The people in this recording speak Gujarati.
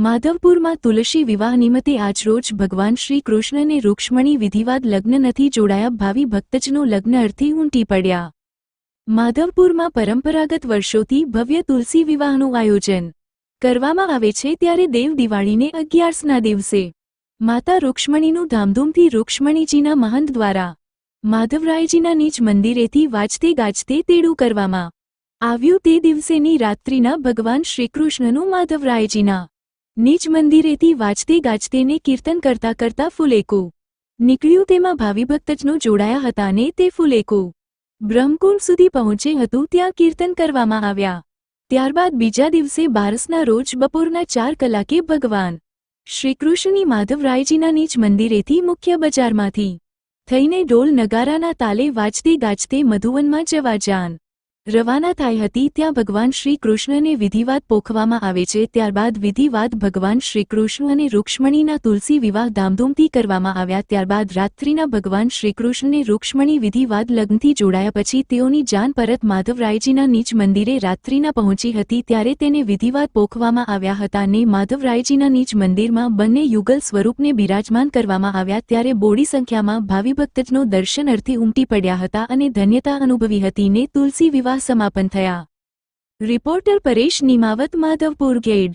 માધવપુરમાં તુલસી વિવાહ નિમિત્તે આજરોજ ભગવાન શ્રી કૃષ્ણ અને રૂક્ષ્મણી વિધિવાદ લગ્ન નથી જોડાયા. ભાવિ ભક્તજનો લગ્ન અર્થે ઉમટી પડ્યા. માધવપુરમાં પરંપરાગત વર્ષોથી ભવ્ય તુલસી વિવાહનું આયોજન કરવામાં આવે છે, ત્યારે દેવ દિવાળીને 11ના દિવસે માતા રૂક્ષ્મણીનું ધામધૂમથી રૂક્ષ્મણીજીના મહંત દ્વારા માધવરાયજીના નીચ મંદિરેથી વાજતે ગાજતે તેડું કરવામાં આવ્યું. તે દિવસેની રાત્રિના ભગવાન શ્રીકૃષ્ણનું માધવરાયજીના નીચ મંદિરેથી વાજતે ગાજતેને કીર્તન કરતા કરતા ફુલેકું નીકળ્યું. તેમાં ભાવિ ભક્તજનો જોડાયા હતા અને તે ફુલેકું બ્રહ્મકુંડ સુધી પહોંચે હતું. ત્યાં કીર્તન કરવામાં આવ્યા. ત્યારબાદ બીજા દિવસે 12ના રોજ બપોરના 4 કલાકે ભગવાન શ્રીકૃષ્ણની માધવરાયજીના નીચ મંદિરેથી મુખ્ય બજારમાંથી થઈને ઢોલ નગારાના તાલે વાજતે ગાજતે મધુવનમાં જવા જાન રવાના થઈ હતી. ત્યાં ભગવાન શ્રી કૃષ્ણને વિધિવાદ પોખવામાં આવે છે. ત્યારબાદ વિધિવાદ ભગવાન શ્રીકૃષ્ણ અને રૂક્ષ્મણીના તુલસી વિવાહ ધામધૂમથી કરવામાં આવ્યા. ત્યારબાદ રાત્રિના ભગવાન શ્રીકૃષ્ણને રૂક્ષ્મણી વિધિવાદ લગ્નથી જોડાયા પછી તેઓની જાન પરત માધવરાયજીના નીચ મંદિરે રાત્રિના પહોંચી હતી. ત્યારે તેને વિધિવાદ પોખવામાં આવ્યા હતા અને માધવરાયજીના નીચ મંદિરમાં બંને યુગલ સ્વરૂપને બિરાજમાન કરવામાં આવ્યા. ત્યારે બોડી સંખ્યામાં ભાવિ ભક્તજનો દર્શન અર્થે ઉમટી પડ્યા હતા અને ધન્યતા અનુભવી હતી ને તુલસી વિવાહ સમાપન થયા. રિપોર્ટર પરેશ નિમાવત, માધવપુર ગેડ.